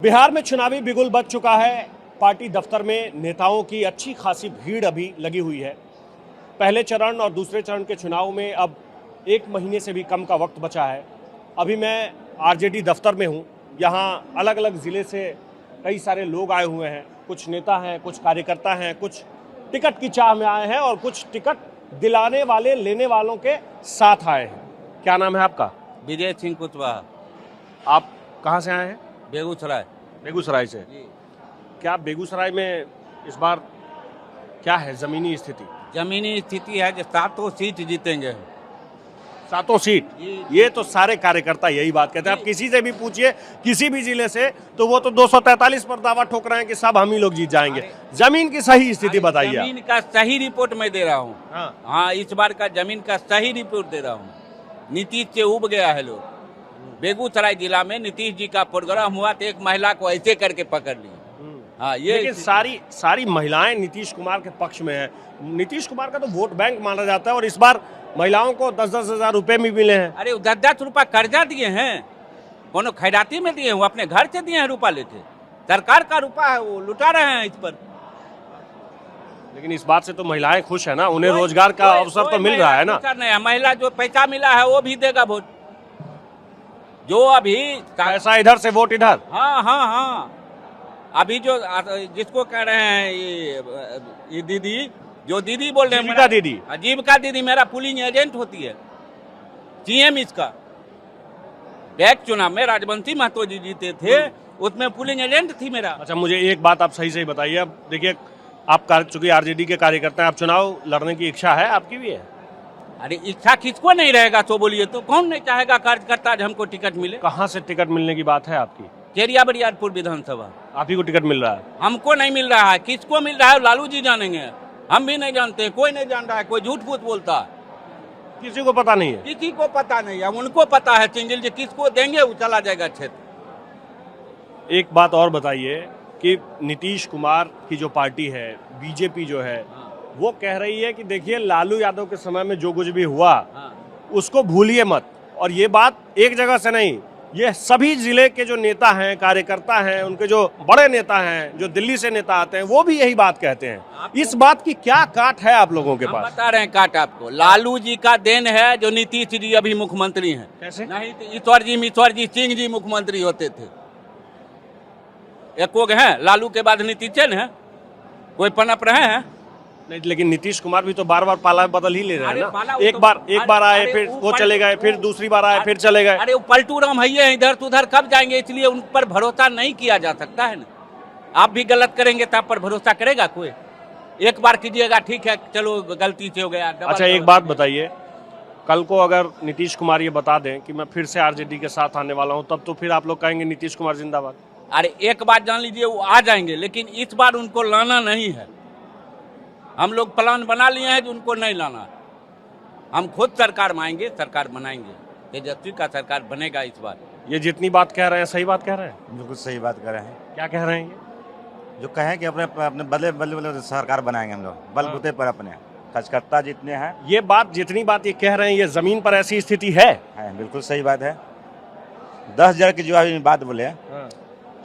बिहार में चुनावी बिगुल बज चुका है। पार्टी दफ्तर में नेताओं की अच्छी खासी भीड़ अभी लगी हुई है। पहले चरण और दूसरे चरण के चुनाव में अब 1 महीने से भी कम का वक्त बचा है। अभी मैं आरजेडी दफ्तर में हूँ। यहाँ अलग अलग ज़िले से कई सारे लोग आए हुए हैं। कुछ नेता हैं, कुछ कार्यकर्ता हैं, कुछ टिकट की चाह में आए हैं और कुछ टिकट दिलाने वाले लेने वालों के साथ आए हैं। क्या नाम है आपका? विजय सिंह कुशवाहा, आप कहाँ से आए हैं? बेगूसराय। बेगूसराय से। जी। क्या बेगूसराय में इस बार क्या है ज़मीनी स्थिति? जमीनी स्थिति है कि 7 सीट जीतेंगे। 7 सीट। जी। ये तो सारे कार्यकर्ता यही बात कहते हैं। आप किसी से भी पूछिए, किसी भी जिले से, तो वो तो 243 पर दावा ठोक रहे हैं कि सब हम ही लोग जीत जाएंगे। जमीन की सही स्थिति बताइए। जमीन का सही रिपोर्ट मैं दे रहा हूँ। हाँ। हाँ, इस बार का जमीन का सही रिपोर्ट दे रहा हूँ। नीतीश से उब गया है लोग। बेगूसराय जिला में नीतीश जी का प्रोग्राम हुआ तो एक महिला को ऐसे करके पकड़ ली। हाँ, ये लेकिन सारी महिलाएं नीतीश कुमार के पक्ष में है। नीतीश कुमार का तो वोट बैंक माना जाता है और इस बार महिलाओं को 10-10 हजार रुपए भी मिले हैं। अरे 10-10 रुपया कर्जा दिए हैं, कोनो खैराती में दिए हैं, वो अपने घर से दिए हैं रुपया लेके। सरकार का रुपया है, वो लुटा रहे हैं इस पर। लेकिन इस बात से तो महिलाएं खुश है ना, उन्हें रोजगार का अवसर तो मिल रहा है ना। नहीं, महिला जो पैसा मिला है वो भी देगा वोट। जो अभी पैसा इधर से वोट इधर। हाँ हाँ हाँ, अभी जो जिसको कह रहे हैं ये दीदी, जो दीदी बोल रहे हैं, जीविका दीदी। जीविका दीदी मेरा पुलिंग एजेंट होती है। सीएम इसका बैक चुनाव में राजवंशी महतो जी जीते थे, उसमें पुलिंग एजेंट थी मेरा। अच्छा, मुझे एक बात आप सही बताइए। अब देखिए, आप चूंकि आरजेडी के कार्यकर्ता हैं, आप चुनाव लड़ने की इच्छा है, आपकी भी है? अरे इच्छा किसको नहीं रहेगा, तो बोलिए तो कौन नहीं चाहेगा कार्यकर्ता हमको टिकट मिले। कहाँ से टिकट मिलने की बात है आपकी? चेरिया बरियारपुर विधानसभा। आप ही को टिकट मिल रहा है? हमको नहीं मिल रहा है। किसको मिल रहा है लालू जी जानेंगे, हम भी नहीं जानते। कोई नहीं जान रहा है, कोई झूठ फूट बोलता है। किसी को पता नहीं है? किसी को पता नहीं है, उनको पता है। चिंजिल जी किसको देंगे वो चला जाएगा क्षेत्र। एक बात और बताइए कि नीतीश कुमार की जो पार्टी है, बीजेपी जो है, वो कह रही है कि देखिए लालू यादव के समय में जो कुछ भी हुआ उसको भूलिए मत। और ये बात एक जगह से नहीं, ये सभी जिले के जो नेता हैं, कार्यकर्ता हैं, उनके जो बड़े नेता हैं, जो दिल्ली से नेता आते हैं, वो भी यही बात कहते हैं। इस बात की क्या काट है आप लोगों के पास? बता रहे हैं काट आपको। लालू जी का देन है जो नीतीश जी अभी मुख्यमंत्री हैं। कैसे? नहीं तो ईश्वर जी सिंह जी मुख्यमंत्री होते थे। एक हैं, लालू के बाद नीतीश है, कोई पनप रहे हैं? नहीं, लेकिन नीतीश कुमार भी तो बार बार पाला बदल ही ले रहे हैं ना। एक तो बार आए, फिर वो चले गए, फिर दूसरी बार आए, फिर चले गए। अरे वो पलटू राम है, इधर तो उधर कब जाएंगे, इसलिए उन पर भरोसा नहीं किया जा सकता है ना। आप भी गलत करेंगे तो आप पर भरोसा करेगा कोई? एक बार कीजिएगा, ठीक है, चलो गलती से हो गया। अच्छा, एक बात बताइए, कल को अगर नीतीश कुमार ये बता दें कि मैं फिर से आरजेडी के साथ आने वाला हूं, तब तो फिर आप लोग कहेंगे नीतीश कुमार जिंदाबाद? अरे एक बात जान लीजिए, वो आ जाएंगे, लेकिन इस बार उनको लाना नहीं है। हम लोग प्लान बना लिए हैं कि उनको नहीं लाना। हम खुद सरकार में आएंगे, सरकार बनाएंगे। तेजस्वी का सरकार बनेगा इस बार। ये जितनी बात कह रहे हैं सही बात कह रहे हैं? बिल्कुल सही बात कर रहे हैं। क्या कह रहे हैं ये? जो कहें कि अपने बदले बदले सरकार बनाएंगे हम लोग, बलबूते पर अपने कार्यकर्ता जितने हैं। ये बात, जितनी बात ये कह रहे हैं, ये जमीन पर ऐसी स्थिति है? बिल्कुल सही बात है। 10,000 की जो अभी बात बोले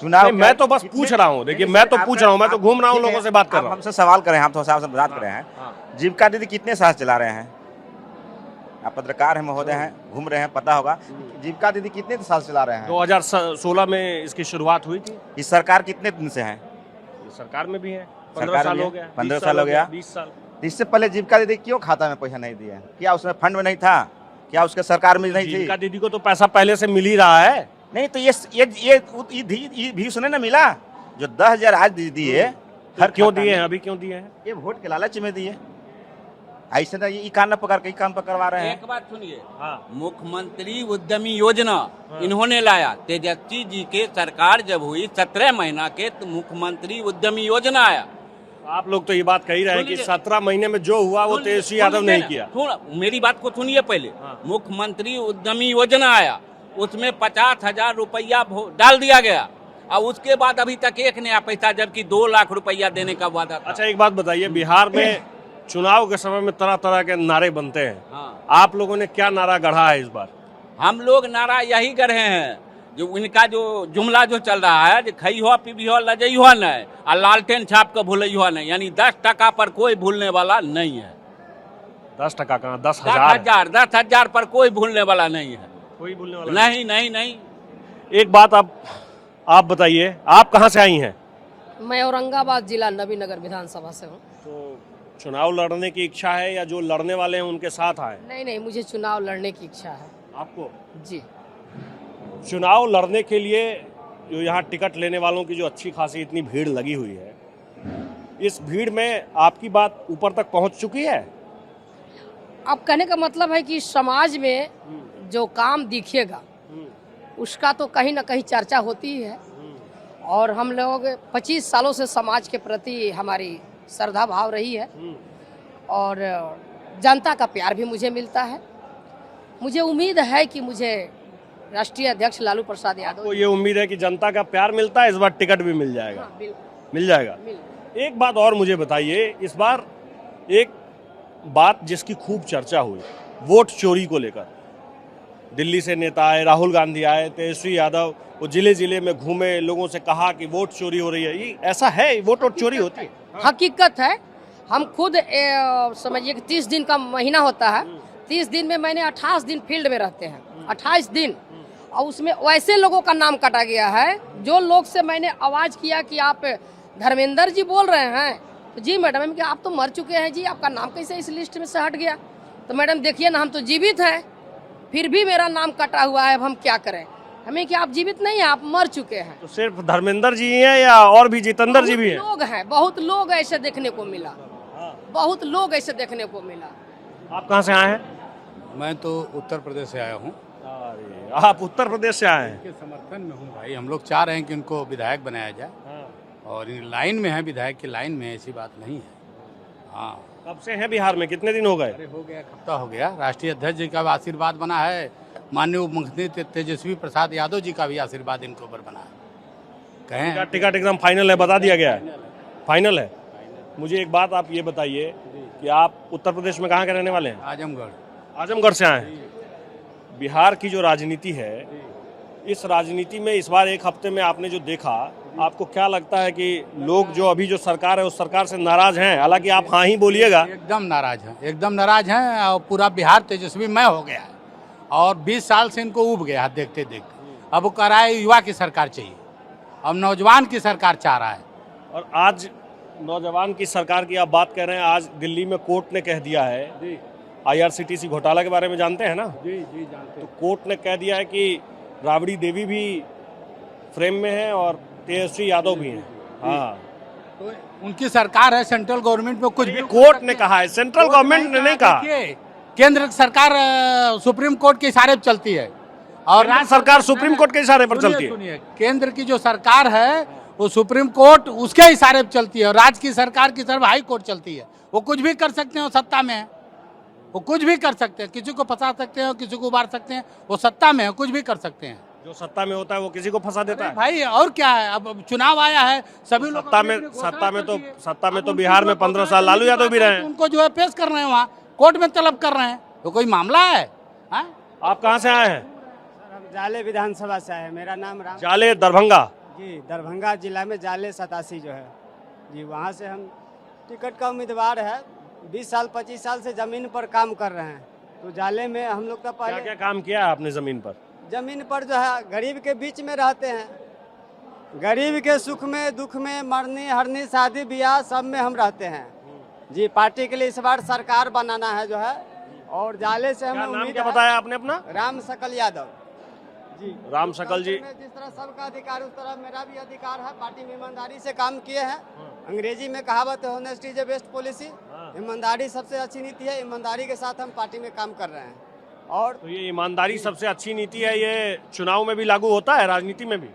चुनाव, मैं तो बस पूछ रहा हूँ। देखिए, मैं तो पूछ रहा हूँ, मैं तो घूम रहा हूँ, लोगों से बात कर रहा हूँ। हमसे सवाल करें, हम तो आपसे बात कर रहे हैं। जीविका दीदी कितने साल चला रहे हैं? आप पत्रकार हैं महोदय हैं, घूम रहे हैं, पता होगा। जीविका दीदी कितने साल चला रहे हैं? 2016 में इसकी शुरुआत हुई थी। इस सरकार कितने दिन से है? सरकार में भी है, 15 साल हो गया। 15 साल हो गया, 20 साल। इससे पहले जीविका दीदी क्यों खाता में पैसा नहीं दिया? क्या उसमें फंड में नहीं था? क्या उसके सरकार में नहीं थी? जीविका दीदी को तो पैसा पहले से मिल ही रहा है। नहीं तो ये भी सुने ना, मिला जो 10,000 आज दिए। हर क्यों दिए हैं? अभी क्यों दिए हैं? ये वोट के लालच में दिए। ऐसे ना ये कान पकड़ के काम करवा रहे हैं। एक बात सुनिए, मुख्यमंत्री उद्यमी योजना इन्होंने लाया। तेजस्वी जी के सरकार जब हुई 17 महीना के, तो मुख्यमंत्री उद्यमी योजना आया। आप लोग तो ये बात कह ही रहे हैं कि 17 महीने में जो हुआ वो तेजस्वी यादव ने किया। मेरी बात को सुनिए पहले। मुख्यमंत्री उद्यमी योजना आया, उसमें 50,000 रुपया डाल दिया गया, और उसके बाद अभी तक एक नया पैसा, जबकि 2 लाख रुपया देने का वादा था। अच्छा, एक बात बताइए, बिहार में चुनाव के समय में तरह तरह के नारे बनते हैं। आप लोगों ने क्या नारा गढ़ा है इस बार? हम लोग नारा यही गढ़े हैं जो इनका जो जुमला जो चल रहा है, जो खई हो पीबी हो लजई हो नहीं, और लालटेन छाप के भूलई हो नहीं, यानी 10 टका पर कोई भूलने वाला नहीं है। 10 टका कहाँ, 10,000 पर कोई भूलने वाला नहीं है। कोई बोलने वाला नहीं नहीं नहीं। एक बात आप बताइए, आप कहाँ से आई हैं? मैं औरंगाबाद जिला नबीनगर विधानसभा से हूँ। तो चुनाव लड़ने की इच्छा है या जो लड़ने वाले हैं उनके साथ आए? नहीं नहीं, मुझे चुनाव लड़ने की इच्छा है। आपको जी। चुनाव लड़ने के लिए जो यहाँ टिकट लेने वालों की जो अच्छी खासी इतनी भीड़ लगी हुई है, इस भीड़ में आपकी बात ऊपर तक पहुँच चुकी है? अब कहने का मतलब है कि समाज में जो काम दिखेगा उसका तो कहीं ना कहीं चर्चा होती ही है, और हम लोग 25 सालों से समाज के प्रति हमारी श्रद्धा भाव रही है, और जनता का प्यार भी मुझे मिलता है। मुझे उम्मीद है कि मुझे राष्ट्रीय अध्यक्ष लालू प्रसाद यादव को ये उम्मीद है कि जनता का प्यार मिलता है, इस बार टिकट भी मिल जाएगा। हाँ, बिल्कुल मिल जाएगा। एक बात और मुझे बताइए, इस बार एक बात जिसकी खूब चर्चा हुई, वोट चोरी को लेकर। दिल्ली से नेता आए, राहुल गांधी आए, तेजस्वी यादव, वो जिले जिले में घूमे, लोगों से कहा कि वोट चोरी हो रही है। ये ऐसा है, वोट चोरी होती है? हकीकत है। हम खुद समझिए कि 30 दिन का महीना होता है, 30 दिन में मैंने 28 दिन फील्ड में रहते हैं, 28 दिन, और उसमें वैसे लोगों का नाम काटा गया है जो लोग से मैंने आवाज किया कि आप धर्मेंद्र जी बोल रहे हैं, तो जी मैडम, कि आप तो मर चुके हैं जी, आपका नाम कैसे इस लिस्ट में से हट गया? तो मैडम देखिए ना, हम तो जीवित हैं, फिर भी मेरा नाम कटा हुआ है, अब हम क्या करें? हमें क्या आप जीवित नहीं हैं, आप मर चुके हैं। तो सिर्फ धर्मेंद्र जी हैं या और भी जितेंद्र जी भी हैं? लोग हैं, बहुत लोग ऐसे देखने को मिला, बहुत लोग ऐसे देखने को मिला। आप कहाँ से आए हैं? मैं तो उत्तर प्रदेश से आया हूँ। अरे, आप उत्तर प्रदेश से आए हैं? के समर्थन में हूँ भाई। हम लोग चाह रहे हैं कि उनको विधायक बनाया जाए, और इन लाइन में है, विधायक की लाइन में, ऐसी बात नहीं है। हाँ, कब से हैं बिहार में, कितने दिन हो गए? अरे हो गया, एक हफ्ता हो गया। राष्ट्रीय अध्यक्ष जी का भी आशीर्वाद बना है, माननीय उप मुख्यमंत्री तेजस्वी प्रसाद यादव जी का भी आशीर्वाद इनके ऊपर बना है। कहें टिकट एकदम फाइनल है, बता दिया गया है? फाइनल है। मुझे एक बात आप ये बताइए कि आप उत्तर प्रदेश में कहाँ के रहने वाले हैं? आजमगढ़। आजमगढ़ से आए हैं। बिहार की जो राजनीति है, इस राजनीति में इस बार एक हफ्ते में आपने जो देखा, आपको क्या लगता है कि लोग जो अभी जो सरकार है उस सरकार से नाराज हैं? हालांकि आप हाँ ही बोलिएगा। एकदम नाराज हैं, एकदम नाराज हैं, और पूरा बिहार तेजस्वीमय हो गया है, और 20 साल से इनको उब गया है देखते देखते। अब वो कह रहा है युवा की सरकार चाहिए, अब नौजवान की सरकार चाह रहा है। और आज नौजवान की सरकार की आप बात कर रहे हैं, आज दिल्ली में कोर्ट ने कह दिया है, IRCTC घोटाला के बारे में जानते हैं ना? जी जानते तो कोर्ट ने कह दिया है कि राबड़ी देवी भी फ्रेम में है और तेजस्वी यादव भी हैं। हाँ, तो उनकी सरकार है, सेंट्रल गवर्नमेंट में कुछ भी कोर्ट ने कहा है, सेंट्रल गवर्नमेंट ने नहीं कहा। देखिए, केंद्र सरकार सुप्रीम कोर्ट के इशारे पर चलती है, और राज्य सरकार सुप्रीम कोर्ट के इशारे पर चलती है। सुनिए, केंद्र की जो सरकार है वो सुप्रीम कोर्ट उसके इशारे पर चलती है, और राज्य की सरकार की तरफ हाई कोर्ट चलती है। वो कुछ भी कर सकते हैं, वो सत्ता में है, वो कुछ भी कर सकते हैं, किसी को फंसा सकते हैं, किसी को उबार सकते हैं, वो सत्ता में है, कुछ भी कर सकते हैं। जो सत्ता में होता है वो किसी को फंसा देता है भाई, और क्या है? अब चुनाव आया है, सभी लोग सत्ता में तो बिहार में 15 साल लालू यादव भी रहे हैं। उनको जो है पेश कर रहे हैं, वहाँ कोर्ट में तलब कर रहे हैं, तो कोई मामला है? आप कहाँ से आए हैं? हम जाले विधानसभा से आए हैं। मेरा नाम राम जाले, दरभंगा जी, दरभंगा जिला में जाले 87 जो है जी, वहाँ से हम टिकट का उम्मीदवार है। 20 साल 25 साल से जमीन पर काम कर रहे हैं। तो जाले में हम लोग का क्या पहले क्या काम किया है आपने जमीन पर? जमीन पर जो है गरीब के बीच में रहते हैं, गरीब के सुख में दुख में, मरनी हरनी शादी ब्याह सब में हम रहते हैं जी। पार्टी के लिए इस बार सरकार बनाना है जो है, और जाले से हमें नाम उम्मीद क्या है। बताया आपने अपना? राम सकल यादव जी। राम सकल जी। जिस तरह सबका अधिकार उस तरह मेरा भी अधिकार है। पार्टी में ईमानदारी से काम किए हैं। अंग्रेजी में कहावत है, honesty is the best policy. ईमानदारी सबसे अच्छी नीति है। ईमानदारी के साथ हम पार्टी में काम कर रहे हैं। और तो ये ईमानदारी सबसे अच्छी नीति है, ये चुनाव में भी लागू होता है, राजनीति में भी?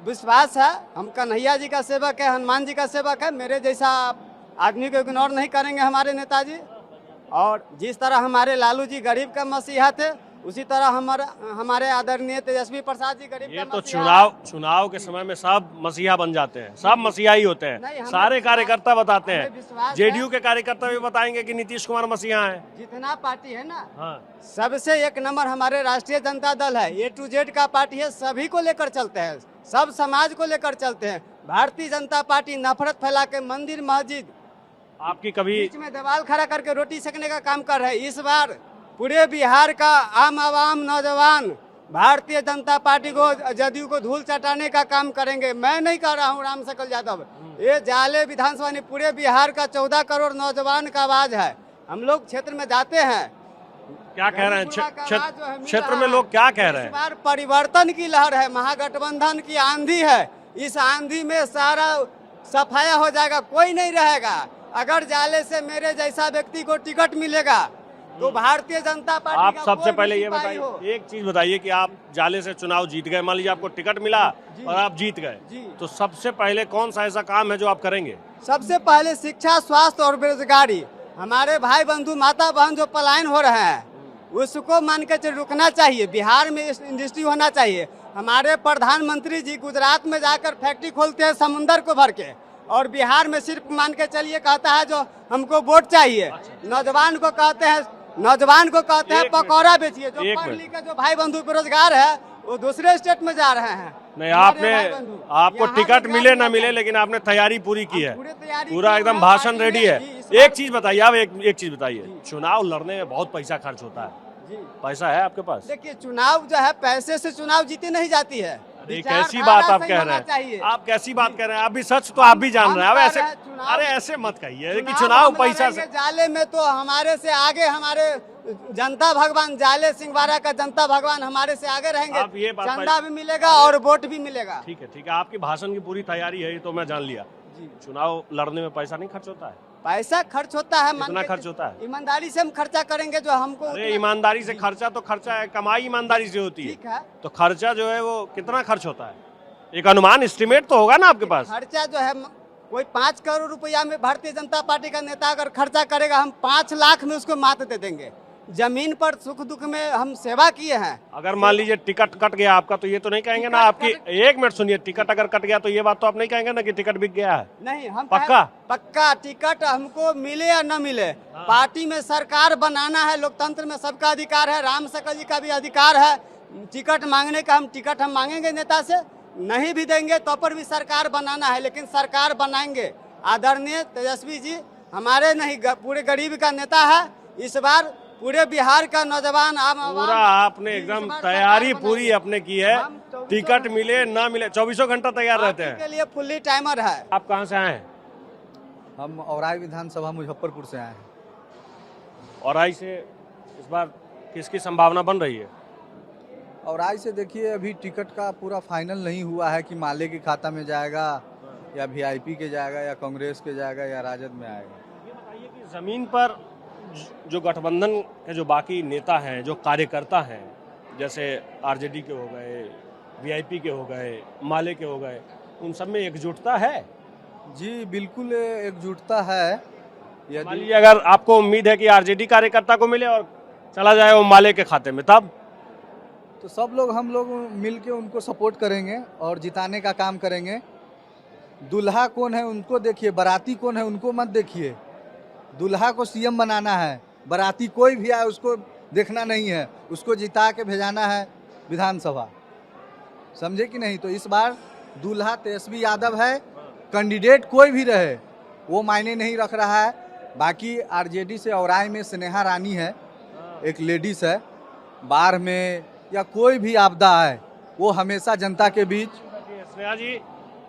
विश्वास है, हम कन्हैया जी का सेवक है, हनुमान जी का सेवक है। मेरे जैसा आदमी को इग्नोर नहीं करेंगे हमारे नेताजी। और जिस तरह हमारे लालू जी गरीब का मसीहा थे, उसी तरह हमारे आदरणीय तेजस्वी प्रसाद जी गरीब ये का तो मसीहा चुनाव के समय में सब मसीहा बन जाते हैं, सब मसीहा ही होते नहीं, हैं। हमें सारे विश्वास- कार्यकर्ता बताते हमें हैं, विश्वास है। जेडीयू के कार्यकर्ता भी बताएंगे कि नीतीश कुमार मसीहा हैं। जितना पार्टी है ना हाँ, सबसे एक नंबर हमारे राष्ट्रीय जनता दल है, A to Z का पार्टी है, सभी को लेकर चलते हैं, सब समाज को लेकर चलते हैं। भारतीय जनता पार्टी नफरत फैला के मंदिर मस्जिद आपकी कभी बीच में दीवार खड़ा करके रोटी सेकने का काम कर रहे हैं। इस बार पूरे बिहार का आम आवाम नौजवान भारतीय जनता पार्टी को जदयू को धूल चटाने का काम करेंगे। मैं नहीं कह रहा हूँ राम सकल यादव, ये जाले विधानसभा ने पूरे बिहार का 14 करोड़ नौजवान का आवाज है। हम लोग क्षेत्र में जाते हैं, क्या कह रहे हैं, गरीबुरा का आवाज जो है मिल क्षेत्र रहा में है। लोग क्या कह रहे इस हैं? बार परिवर्तन की लहर है, महागठबंधन की आंधी है। इस आंधी में सारा सफाया हो जाएगा, कोई नहीं रहेगा। अगर जाले से मेरे जैसा व्यक्ति को टिकट मिलेगा तो भारतीय जनता पार्टी आप का सबसे कोई पहले भी ये सिपाही हो। बताइए, एक चीज बताइए कि आप जाले से चुनाव जीत गए, मान लीजिए आपको टिकट मिला और आप जीत जी। गए, तो सबसे पहले कौन सा ऐसा काम है जो आप करेंगे? सबसे पहले शिक्षा, स्वास्थ्य और बेरोजगारी। हमारे भाई बंधु माता बहन जो पलायन हो रहे हैं उसको मान के रुकना चाहिए। बिहार में इंडस्ट्री होना चाहिए। हमारे प्रधानमंत्री जी गुजरात में जाकर फैक्ट्री खोलते हैं समुंदर को भर के, और बिहार में सिर्फ मान के चलिए कहता है जो हमको वोट चाहिए। नौजवान को कहते हैं एक पकौड़ा बेचिए। जो एक पढ़ मिनट। लिख के जो भाई बंधु बेरोजगार है वो दूसरे स्टेट में जा रहे हैं। नहीं, हमारे आपने भाई बंधु, आपको यहाँ टिकट रोजगार मिले ना मिलना मिले, चाहिए। लेकिन आपने तैयारी पूरी की है, पूरी तैयारी पूरा की एकदम है, भाषण पार्टी रेडी है। में। जी, इस एक बार- चीज बताइए, आप एक चीज बताइए, चुनाव लड़ने में बहुत पैसा खर्च होता है, जी। पैसा है आपके पास? देखिए, चुनाव जो है पैसे से चुनाव जीती नहीं जाती है। अरे कैसी बात आप कह रहे हैं, आप कैसी बात कह रहे हैं? आप भी सच तो आप भी जान रहे हैं। अब ऐसे अरे ऐसे मत कहिए कि चुनाव पैसा से। जाले में तो हमारे से आगे हमारे जनता भगवान, जाले सिंहवाड़ा का जनता भगवान हमारे से आगे रहेंगे। आप ये बात चंदा भी मिलेगा और वोट भी मिलेगा। ठीक है, आपकी भाषण की पूरी तैयारी है, ये तो मैं जान लिया। जी। चुनाव लड़ने में पैसा नहीं खर्च होता है? पैसा खर्च होता है, मान कितना के खर्च होता है? ईमानदारी से हम खर्चा करेंगे जो हमको अरे उतना- ईमानदारी से खर्चा तो खर्चा है, कमाई ईमानदारी से होती ठीक है, है। तो खर्चा जो है वो कितना खर्च होता है? एक अनुमान, एस्टिमेट तो होगा ना आपके पास? खर्चा जो है कोई 5 करोड़ रुपया में भारतीय जनता पार्टी का नेता अगर खर्चा करेगा, हम 5 लाख में उसको मात दे देंगे। जमीन पर सुख दुख में हम सेवा किए हैं। अगर मान लीजिए टिकट कट गया आपका, तो ये तो नहीं कहेंगे ना आपकी, एक मिनट सुनिए, टिकट अगर कट गया तो ये बात तो आप नहीं कहेंगे ना कि टिकट बिक गया है? नहीं, हम पक्का? पक्का टिकट हमको मिले या न मिले, पार्टी में सरकार बनाना है। लोकतंत्र में सबका अधिकार है, राम सकल जी का भी अधिकार है टिकट मांगने का। टिकट हम मांगेंगे नेता से, नहीं भी देंगे तो पर भी सरकार बनाना है, लेकिन सरकार बनाएंगे। आदरणीय तेजस्वी जी हमारे नहीं पूरे गरीब का नेता है। इस बार पूरे बिहार का नौजवान आम आवाम पूरा आपने इस एकदम बार तैयारी सरकार पूरी बनाएंगे। अपने की है, हम 24 टिकट मिले ना मिले 24 घंटा तैयार रहते पार्टी के हैं। लिए फुल्ली टाइमर है। आप कहाँ से आए हैं? हम औराई विधानसभा मुजफ्फरपुर से आए हैं। और आई से इस बार किसकी संभावना बन रही है? औराई से देखिए, अभी टिकट का पूरा फाइनल नहीं हुआ है कि माले के खाता में जाएगा या वीआईपी के जाएगा या कांग्रेस के जाएगा या राजद में आएगा। ये बताइए कि जमीन पर जो गठबंधन के जो बाकी नेता हैं, जो कार्यकर्ता हैं, जैसे आरजेडी के हो गए, वीआईपी के हो गए, माले के हो गए, उन सब में एकजुटता है? जी बिल्कुल एकजुटता है। मान यदि लीजिए अगर आपको उम्मीद है कि आरजेडी कार्यकर्ता को मिले और चला जाए वो माले के खाते में, तब तो सब लोग हम लोग मिल के उनको सपोर्ट करेंगे और जिताने का काम करेंगे। दूल्हा कौन है उनको देखिए, बाराती कौन है उनको मत देखिए। दूल्हा को सीएम बनाना है, बाराती कोई भी आए उसको देखना नहीं है, उसको जिता के भेजाना है विधानसभा। समझे कि नहीं? तो इस बार दूल्हा तेजस्वी यादव है, कैंडिडेट कोई भी रहे वो मायने नहीं रख रहा है। बाकी आरजेडी से औराई में स्नेहा रानी है, एक लेडीज है। बाढ़ में या कोई भी आपदा है वो हमेशा जनता के बीच। स्नेहा जी,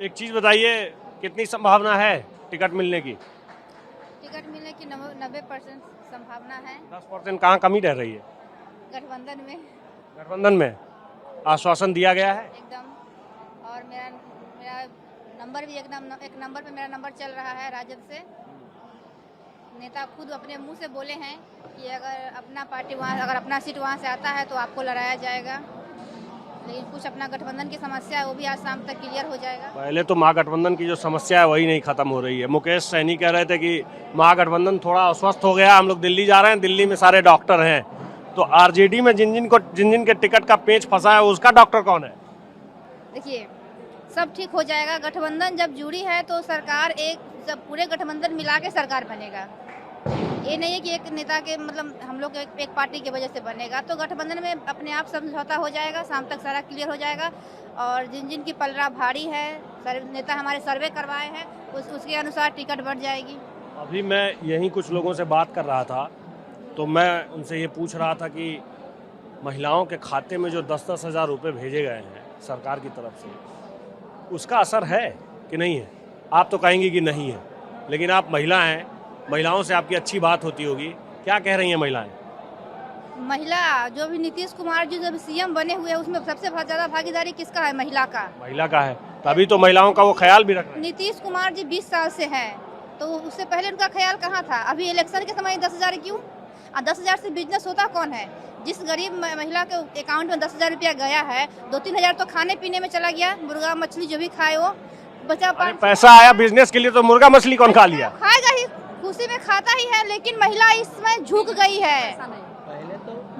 एक चीज बताइए, कितनी संभावना है टिकट मिलने की? टिकट मिलने की 90% संभावना है। 10% कहाँ कमी रह रही है? गठबंधन में गठबंधन में आश्वासन दिया गया है? एकदम। और मेरा मेरा नंबर भी एकदम एक नंबर पे मेरा नंबर चल रहा है राजद से। नेता खुद अपने मुंह से बोले हैं कि अगर अपना पार्टी वहाँ, अगर अपना सीट वहाँ से आता है तो आपको लड़ाया जाएगा। लेकिन कुछ अपना गठबंधन की समस्या है वो भी आज शाम तक क्लियर हो जाएगा। पहले तो महागठबंधन की जो समस्या है वही नहीं खत्म हो रही है। मुकेश सैनी कह रहे थे कि महागठबंधन थोड़ा अस्वस्थ हो गया, हम लोग दिल्ली जा रहे हैं, दिल्ली में सारे डॉक्टर हैं, तो आरजेडी में जिन जिन के टिकट का पेच फंसा है उसका डॉक्टर कौन है? देखिए, सब ठीक हो जाएगा। गठबंधन जब जुड़ी है तो सरकार एक सब पूरे गठबंधन मिला के सरकार बनेगा। ये नहीं है कि एक नेता के मतलब हम लोग एक पार्टी की वजह से बनेगा। तो गठबंधन में अपने आप समझौता हो जाएगा, शाम तक सारा क्लियर हो जाएगा। और जिन की पलड़ा भारी है, नेता हमारे सर्वे करवाए हैं, उसके अनुसार टिकट बढ़ जाएगी। अभी मैं यहीं कुछ लोगों से बात कर रहा था तो मैं उनसे ये पूछ रहा था कि महिलाओं के खाते में जो 10-10 हज़ार रुपये भेजे गए हैं सरकार की तरफ से, उसका असर है कि नहीं है? आप तो कहेंगे कि नहीं है, लेकिन आप महिला हैं, महिलाओं से आपकी अच्छी बात होती होगी। क्या कह रही हैं महिलाएं? महिला जो भी नीतीश कुमार जी जब सीएम बने हुए हैं उसमें सबसे ज्यादा भागीदारी किसका है? महिला का। महिला का है, तभी तो महिलाओं का वो ख्याल भी रख रहे हैं। नीतीश कुमार जी 20 साल से हैं, तो उससे पहले उनका ख्याल कहाँ था? अभी इलेक्शन के समय 10,000 क्यों? 10,000 से बिजनेस होता कौन है? जिस गरीब महिला के अकाउंट में 10,000 रुपया गया है, 2-3 हज़ार तो खाने पीने में चला गया। मुर्गा मछली जो भी खाए वो बचा। पैसा आया बिजनेस के लिए, तो मुर्गा मछली कौन खा लिया? खाएगा ही, खुशी में खाता ही है। लेकिन महिला इसमें झुक गई है।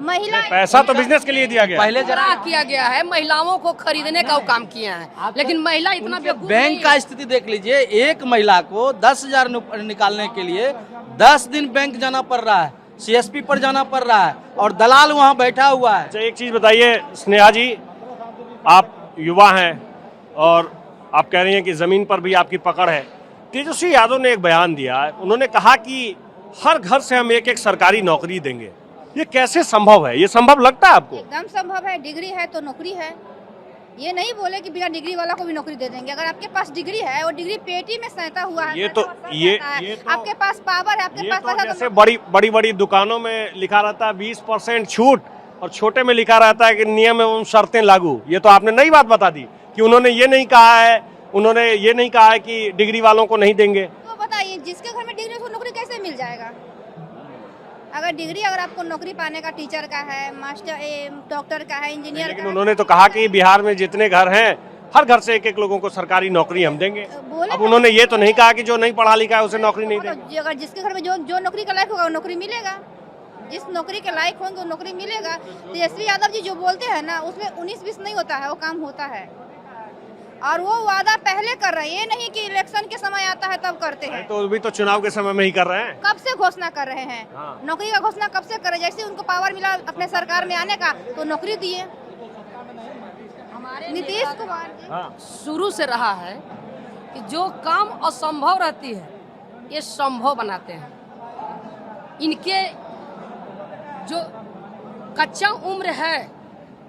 महिला पैसा तो बिजनेस के लिए दिया गया, पहले जरा किया गया है, महिलाओं को खरीदने का काम किए हैं, लेकिन महिला इतना बैंक का स्थिति देख लीजिए। एक महिला को 10,000 निकालने के लिए 10 दिन बैंक जाना पड़ रहा है, सीएसपी पर जाना पड़ रहा है और दलाल वहाँ बैठा हुआ है। अच्छा, एक चीज बताइए स्नेहा जी, आप युवा हैं और आप कह रही हैं कि जमीन पर भी आपकी पकड़ है। तेजस्वी यादव ने एक बयान दिया है, उन्होंने कहा कि हर घर से हम एक सरकारी नौकरी देंगे। ये कैसे संभव है? ये संभव लगता है आपको? एकदम संभव है। डिग्री है तो नौकरी है। ये नहीं बोले कि बिना डिग्री वाला को भी नौकरी दे देंगे। अगर आपके पास डिग्री है और डिग्री पेटी में सहता हुआ है, ये तो आपके पास पावर है, आपके पास पैसा। जैसे बड़ी दुकानों में लिखा रहता है 20% छूट और छोटे में लिखा रहता है कि नियम एवं शर्तें लागू। ये तो आपने नई बात बता दी कि उन्होंने ये नहीं कहा है कि डिग्री वालों को नहीं देंगे। तो बताइए, जिसके घर में डिग्री है उसको नौकरी कैसे मिल जाएगा? अगर आपको नौकरी पाने का, टीचर का है, मास्टर डॉक्टर का है, इंजीनियर का है। लेकिन उन्होंने तो कहा कि बिहार में जितने घर हैं हर घर से एक लोगों को सरकारी नौकरी हम देंगे। अब उन्होंने ये तो नहीं कहा कि जो नहीं पढ़ा लिखा है उसे नौकरी नहीं देंगे। अगर जिसके घर में जो नौकरी के लायक होगा वो नौकरी मिलेगा। जिस नौकरी के लायक होंगे वो नौकरी मिलेगा। तेजस्वी यादव जी जो बोलते हैं ना, उसमें 19-20 नहीं होता है, वो काम होता है। और वो वादा पहले कर रहे हैं, ये नहीं कि इलेक्शन के समय आता है तब करते हैं। तो अभी तो चुनाव के समय में ही कर रहे हैं। कब से घोषणा कर रहे हैं? नौकरी का घोषणा कब से करे? जैसे उनको पावर मिला अपने सरकार में आने का तो नौकरी दिए। नीतीश कुमार शुरू से रहा है कि जो काम असंभव रहती है ये संभव बनाते हैं। इनके जो कच्चा उम्र है,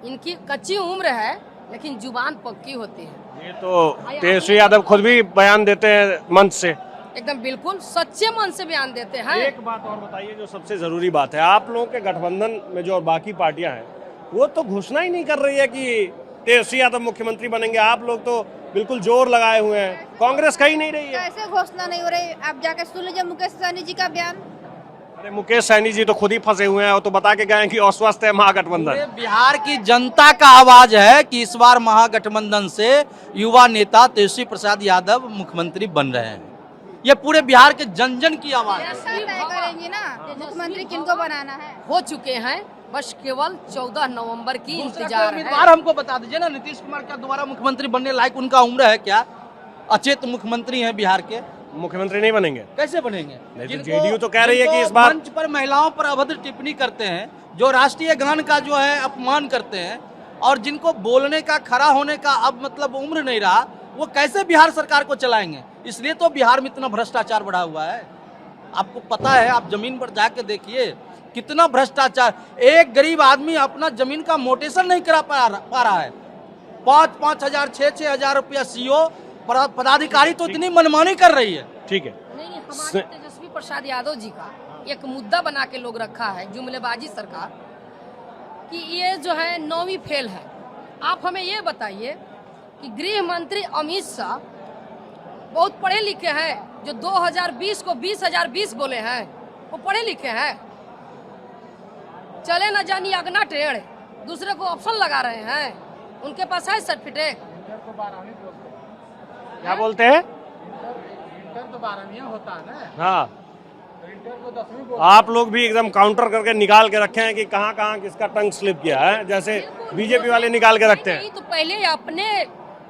इनकी कच्ची उम्र है, लेकिन जुबान पक्की होती है। ये तो तेजस्वी यादव खुद भी बयान देते हैं मंच से, एकदम बिल्कुल सच्चे मन से बयान देते हैं। एक बात और बताइए जो सबसे जरूरी बात है, आप लोगों के गठबंधन में जो बाकी पार्टियां हैं वो तो घोषणा ही नहीं कर रही है कि तेजस्वी यादव मुख्यमंत्री बनेंगे। आप लोग तो बिल्कुल जोर लगाए हुए हैं, कांग्रेस कहीं नहीं रही है। कैसे घोषणा नहीं हो रही? आप जाके सुन लीजिए मुकेश सहनी जी का बयान। अरे मुकेश सहनी जी तो खुद ही फंसे हुए हैं, वो तो बता के गए कि अस्वस्थ है महागठबंधन। बिहार की जनता का आवाज है कि इस बार महागठबंधन से युवा नेता तेजस्वी प्रसाद यादव मुख्यमंत्री बन रहे हैं। ये पूरे बिहार के जन जन की आवाज है। तय करेंगे ना मुख्यमंत्री किनको बनाना है। हो चुके हैं, बस केवल 14 नवंबर की इंतजार है। उम्मीदवार हमको बता दीजिए ना, नीतीश कुमार क्या दोबारा मुख्यमंत्री बनने लायक उनका उम्र है क्या? अचेत मुख्यमंत्री हैं बिहार के, मुख्यमंत्री नहीं बनेंगे। कैसे बनेंगे? जेडीयू तो कह रही है कि इस बार मंच पर महिलाओं पर अभद्र टिप्पणी करते हैं, जो राष्ट्रीय गान का जो है अपमान करते हैं, और जिनको बोलने का, खड़ा होने का अब मतलब उम्र नहीं रहा, वो कैसे बिहार सरकार को चलाएंगे? इसलिए तो बिहार में इतना भ्रष्टाचार बढ़ा हुआ है। आपको पता है, आप जमीन पर जाके देखिए कितना भ्रष्टाचार। एक गरीब आदमी अपना जमीन का मोटेशन नहीं करा पा रहा है। 5-5 हजार 6-6 हजार रुपया सीओ पदाधिकारी तो इतनी मनमानी कर रही है। ठीक है, नहीं, हमारे तेजस्वी प्रसाद यादव जी का एक मुद्दा बना के लोग रखा है जुमलेबाजी सरकार कि ये जो है 9वीं फेल है। आप हमें ये बताइए कि गृह मंत्री अमित शाह बहुत पढ़े लिखे हैं, जो 2020 को 20,020 बोले हैं, वो पढ़े लिखे हैं। चले न जानी अगना टेढ़, दूसरे को ऑप्शन लगा रहे हैं। उनके पास है सर्टिफिकेट। क्या बोलते हैं? इंटर तो 12वीं होता है ना। हाँ, आप लोग भी एकदम काउंटर करके निकाल के रखे हैं कि कहाँ कहाँ किसका टंग स्लिप किया है, जैसे बीजेपी वाले निकाल के रखते हैं। तो पहले अपने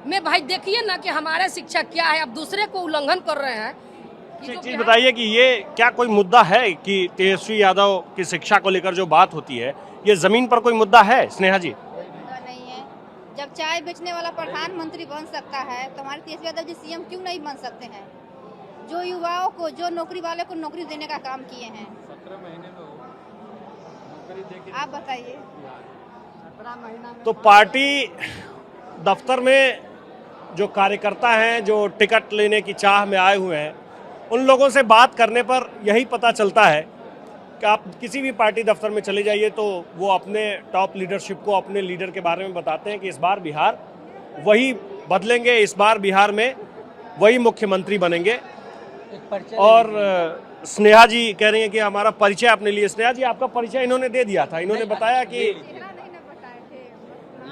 में भाई देखिए ना कि हमारे शिक्षा क्या है, अब दूसरे को उल्लंघन कर रहे हैं। एक चीज बताइए कि ये क्या कोई मुद्दा है कि तेजस्वी यादव की शिक्षा को लेकर जो बात होती है, ये जमीन पर कोई मुद्दा है स्नेहा जी? नहीं है। जब चाय बेचने वाला प्रधानमंत्री बन सकता है तो हमारे तेजस्वी यादव जी सीएम क्यों नहीं बन सकते हैं? जो युवाओं को, जो नौकरी वाले को नौकरी देने का काम किए हैं। 17 महीने में आप बताइए। तो पार्टी दफ्तर में जो कार्यकर्ता हैं, जो टिकट लेने की चाह में आए हुए हैं, उन लोगों से बात करने पर यही पता चलता है कि आप किसी भी पार्टी दफ्तर में चले जाइए तो वो अपने टॉप लीडरशिप को, अपने लीडर के बारे में बताते हैं कि इस बार बिहार वही बदलेंगे, इस बार बिहार में वही मुख्यमंत्री बनेंगे। और स्नेहा जी कह रही हैं कि हमारा परिचय अपने लिए। स्नेहा जी, आपका परिचय इन्होंने दे दिया था, इन्होंने बताया कि,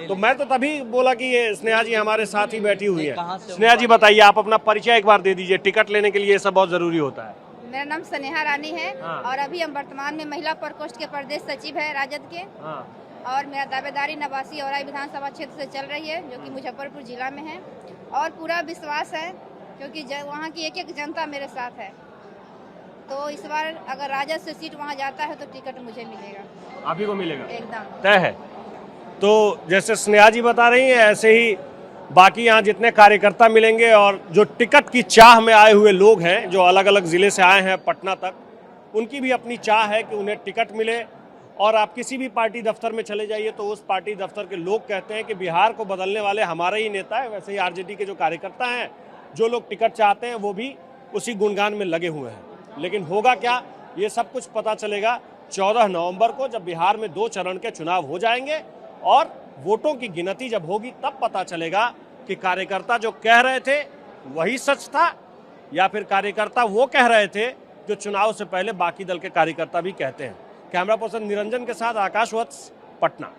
तो मैं तो तभी बोला कि ये स्नेहा जी हमारे साथ ही बैठी हुई है। स्नेहा जी बताइए, आप अपना परिचय एक बार दे दीजिए, टिकट लेने के लिए ये सब बहुत जरूरी होता है। मेरा नाम स्नेहा रानी है और अभी हम वर्तमान में महिला प्रकोष्ठ के प्रदेश सचिव है राजद के। और मेरा दावेदारी नवासी औराई विधानसभा क्षेत्र से चल रही है, जो कि मुजफ्फरपुर जिला में है। और पूरा विश्वास है क्योंकि वहाँ की एक एक जनता मेरे साथ है, तो इस बार अगर राजद से सीट वहाँ जाता है तो टिकट मुझे मिलेगा। आप ही को मिलेगा? एकदम तय है। तो जैसे स्नेहा जी बता रही हैं, ऐसे ही बाकी यहाँ जितने कार्यकर्ता मिलेंगे और जो टिकट की चाह में आए हुए लोग हैं, जो अलग अलग ज़िले से आए हैं पटना तक, उनकी भी अपनी चाह है कि उन्हें टिकट मिले। और आप किसी भी पार्टी दफ्तर में चले जाइए तो उस पार्टी दफ्तर के लोग कहते हैं कि बिहार को बदलने वाले हमारे ही नेता है। वैसे ही आरजेडी के जो कार्यकर्ता हैं, जो लोग टिकट चाहते हैं, वो भी उसी गुणगान में लगे हुए हैं। लेकिन होगा क्या, ये सब कुछ पता चलेगा 14 नवंबर को, जब बिहार में 2 चरण के चुनाव हो जाएंगे और वोटों की गिनती जब होगी तब पता चलेगा कि कार्यकर्ता जो कह रहे थे वही सच था या फिर कार्यकर्ता वो कह रहे थे जो चुनाव से पहले बाकी दल के कार्यकर्ता भी कहते हैं। कैमरा पर्सन निरंजन के साथ आकाश वत्स, पटना।